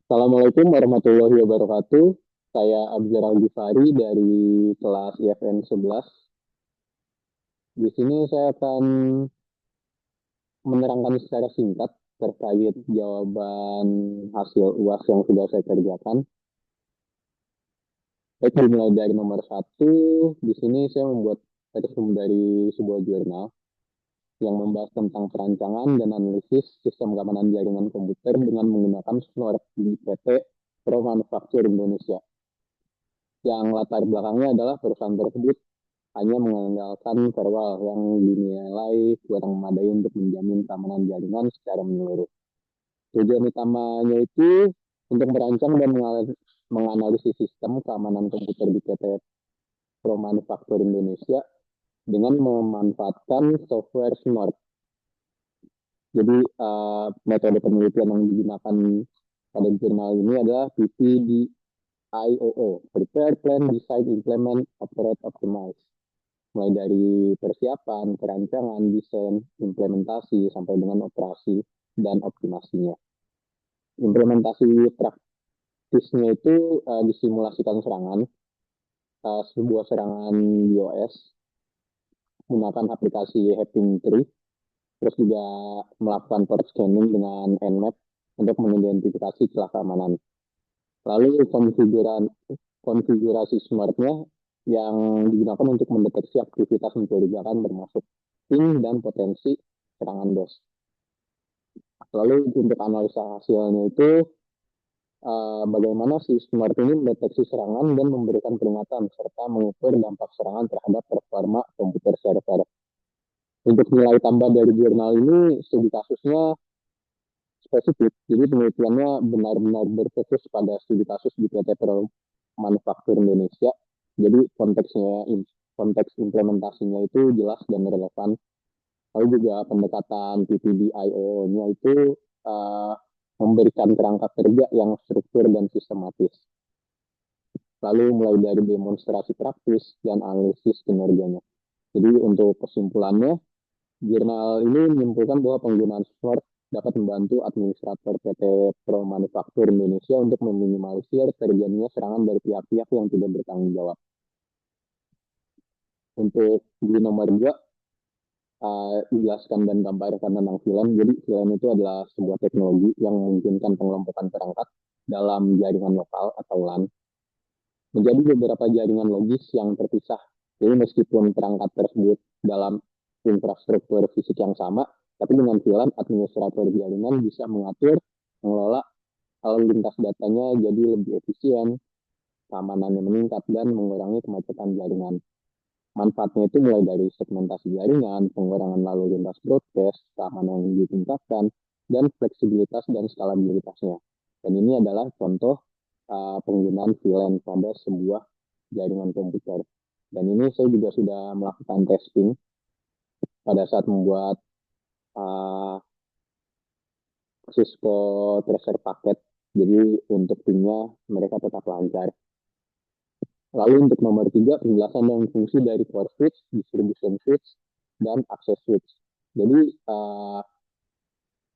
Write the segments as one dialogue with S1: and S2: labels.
S1: Assalamualaikum warahmatullahi wabarakatuh. Saya Abzar Al-Ghifari dari kelas IFN 11. Di sini saya akan menerangkan secara singkat terkait jawaban hasil UAS yang sudah saya kerjakan. Baik, dimulai dari nomor satu. Di sini saya membuat resume dari sebuah jurnal yang membahas tentang perancangan dan analisis sistem keamanan jaringan komputer dengan menggunakan SNORP di PT Pro Manufaktur Indonesia. Yang latar belakangnya adalah perusahaan tersebut hanya mengandalkan firewall yang dinilai kurang memadai untuk menjamin keamanan jaringan secara menyeluruh. Tujuan utamanya itu untuk merancang dan menganalisis sistem keamanan komputer di PT Pro Manufaktur Indonesia dengan memanfaatkan software Smart. Jadi metode penelitian yang digunakan pada jurnal ini adalah PPDIOO, Prepare, Plan, Design, Implement, Operate, Optimize. Mulai dari persiapan, perancangan, desain, implementasi, sampai dengan operasi dan optimasinya. Implementasi praktisnya itu disimulasikan serangan, sebuah serangan DOS, menggunakan aplikasi Hacking Tree, terus juga melakukan port scanning dengan Nmap untuk mengidentifikasi celah keamanan. Lalu konfigurasi smartnya yang digunakan untuk mendeteksi aktivitas mencurigakan termasuk ping dan potensi serangan DOS. Lalu untuk analisa hasilnya itu bagaimana si smart ini mendeteksi serangan dan memberikan peringatan serta mengukur dampak serangan terhadap performa komputer server. Untuk nilai tambah dari jurnal ini studi kasusnya spesifik, jadi penelitiannya benar-benar berfokus pada studi kasus di PT Pro Manufaktur Indonesia. Jadi konteks implementasinya itu jelas dan relevan. Lalu juga pendekatan PPDIO-nya itu uh, memberikan kerangka kerja yang struktur dan sistematis. Lalu mulai dari demonstrasi praktis dan analisis kinerjanya. Jadi untuk kesimpulannya, jurnal ini menyimpulkan bahwa penggunaan software dapat membantu administrator PT Pro Manufaktur Indonesia untuk meminimalisir terjadinya serangan dari pihak-pihak yang tidak bertanggung jawab. Untuk di nomor 2, jelaskan dan gambarkan tentang VLAN. Jadi VLAN itu adalah sebuah teknologi yang memungkinkan pengelompokan perangkat dalam jaringan lokal atau LAN menjadi beberapa jaringan logis yang terpisah. Jadi meskipun perangkat tersebut dalam infrastruktur fisik yang sama, tapi dengan VLAN administrator jaringan bisa mengatur, mengelola lalu lintas datanya jadi lebih efisien, keamanannya meningkat, dan mengurangi kemacetan jaringan. Manfaatnya itu mulai dari segmentasi jaringan, pengurangan lalu lintas broadcast, keamanan yang ditingkatkan, dan fleksibilitas dan skalabilitasnya. Dan ini adalah contoh penggunaan VLAN pada sebuah jaringan komputer. Dan ini saya juga sudah melakukan testing pada saat membuat Cisco Tracer paket. Jadi untuk timnya mereka tetap lancar. Lalu untuk nomor 3, penjelasan dan fungsi dari core switch, distribution switch, dan access switch. Jadi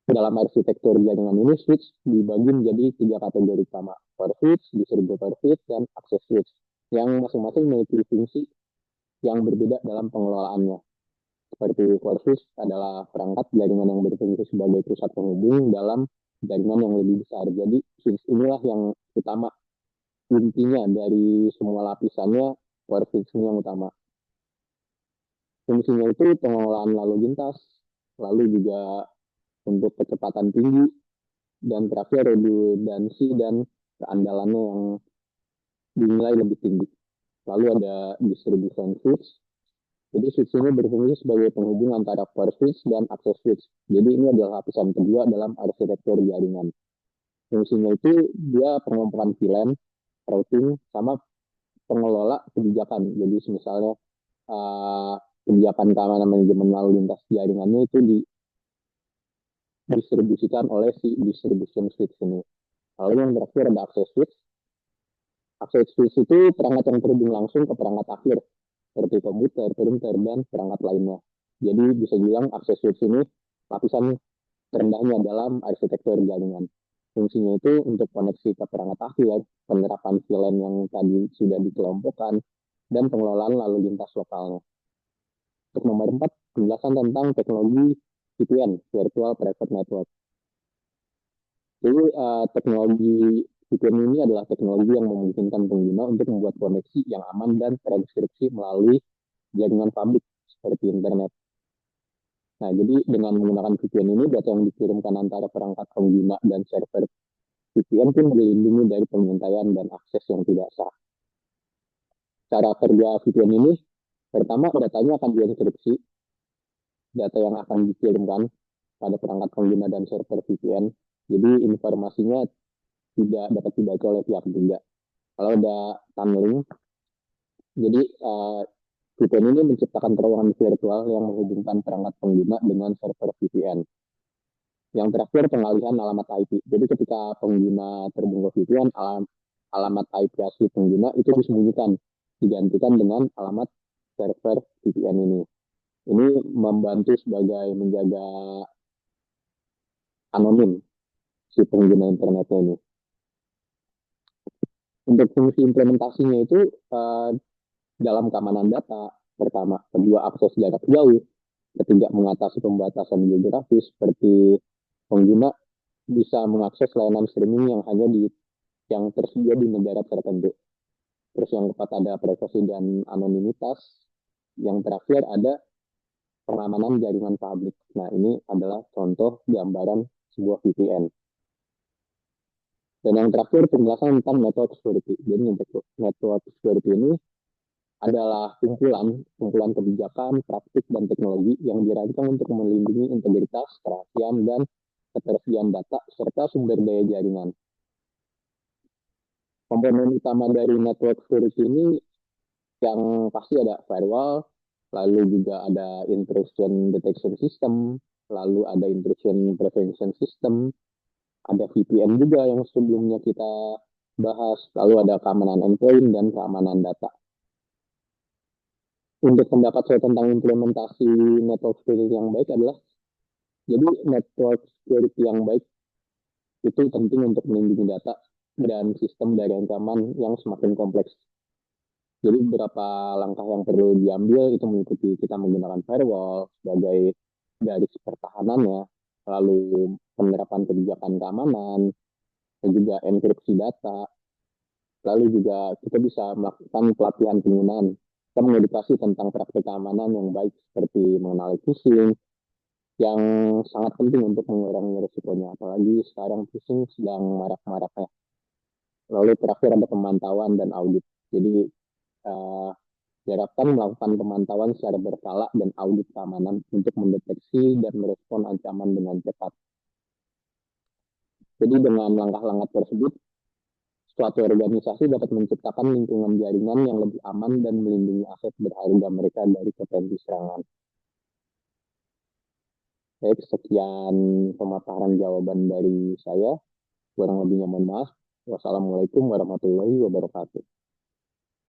S1: dalam arsitektur jaringan ini switch dibagi menjadi 3 kategori utama: core switch, distributor switch, dan access switch, yang masing-masing memiliki fungsi yang berbeda dalam pengelolaannya. Seperti core switch adalah perangkat jaringan yang berfungsi sebagai pusat penghubung dalam jaringan yang lebih besar. Jadi switch inilah yang utama, intinya dari semua lapisannya, core switch ini yang utama. Fungsinya itu pengelolaan lalu lintas, lalu juga untuk kecepatan tinggi, dan terakhir redundansi dan keandalannya yang dinilai lebih tinggi. Lalu ada distribution switch. Jadi switch ini berfungsi sebagai penghubung antara core switch dan access switch. Jadi ini adalah lapisan kedua dalam arsitektur jaringan. Fungsinya itu dia pengelompokan VLAN, routing, sama pengelola kebijakan. Jadi misalnya kebijakan keamanan manajemen lalu lintas jaringannya itu didistribusikan oleh si distribution switch ini. Lalu yang terakhir ada access switch. Access switch itu perangkat yang terhubung langsung ke perangkat akhir, seperti komputer, printer, dan perangkat lainnya. Jadi bisa dibilang access switch ini lapisan terendahnya dalam arsitektur jaringan. Fungsinya itu untuk koneksi ke perangkat akhir, penerapan VLAN yang tadi sudah dikelompokkan, dan pengelolaan lalu lintas lokalnya. Untuk nomor 4, penjelasan tentang teknologi VPN, Virtual Private Network. Jadi teknologi VPN ini adalah teknologi yang memungkinkan pengguna untuk membuat koneksi yang aman dan terenkripsi melalui jaringan publik seperti internet. Nah, jadi dengan menggunakan VPN ini, data yang dikirimkan antara perangkat pengguna dan server VPN pun dilindungi dari pengintaian dan akses yang tidak sah. Cara kerja VPN ini, pertama datanya akan dienkripsi, data yang akan dikirimkan pada perangkat pengguna dan server VPN. Jadi informasinya tidak dapat dibaca oleh pihak ketiga. Kalau ada tunneling, jadi VPN ini menciptakan terowongan virtual yang menghubungkan perangkat pengguna dengan server VPN. Yang terakhir, pengalihan alamat IP. Jadi ketika pengguna terbungkus VPN, alamat IP asli pengguna itu disembunyikan, digantikan dengan alamat server VPN ini. Ini membantu sebagai menjaga anonim si pengguna internetnya ini. Untuk fungsi implementasinya itu dalam keamanan data, pertama, kedua akses jarak jauh, ketiga mengatasi pembatasan geografis seperti pengguna bisa mengakses layanan streaming yang tersedia di negara tertentu. Terus yang keempat ada privasi dan anonimitas. Yang terakhir ada pengamanan jaringan publik. Nah, ini adalah contoh gambaran sebuah VPN. Dan yang terakhir penjelasan tentang network security. Jadi network security ini adalah kumpulan kebijakan, praktik, dan teknologi yang dirancang untuk melindungi integritas, kerahasiaan, dan ketersediaan data, serta sumber daya jaringan. Komponen utama dari network security ini yang pasti ada firewall, lalu juga ada intrusion detection system, lalu ada intrusion prevention system, ada VPN juga yang sebelumnya kita bahas, lalu ada keamanan endpoint dan keamanan data. Untuk pendapat saya tentang implementasi network security yang baik adalah, jadi network security yang baik itu penting untuk melindungi data dan sistem dari ancaman yang semakin kompleks. Jadi beberapa langkah yang perlu diambil itu meliputi kita menggunakan firewall sebagai garis pertahanannya, lalu penerapan kebijakan keamanan, dan juga enkripsi data, lalu juga kita bisa melakukan pelatihan penggunaan. Kita mengedukasi tentang praktik keamanan yang baik seperti mengenali phishing, yang sangat penting untuk mengurangi risikonya, apalagi sekarang phishing sedang marak-maraknya. Lalu terakhir ada pemantauan dan audit. Jadi diharapkan melakukan pemantauan secara berkala dan audit keamanan untuk mendeteksi dan merespon ancaman dengan cepat. Jadi dengan langkah-langkah tersebut, suatu organisasi dapat menciptakan lingkungan jaringan yang lebih aman dan melindungi aset berharga mereka dari potensi serangan. Baik, sekian pemaparan jawaban dari saya. Kurang lebihnya mohon maaf. Wassalamualaikum warahmatullahi wabarakatuh.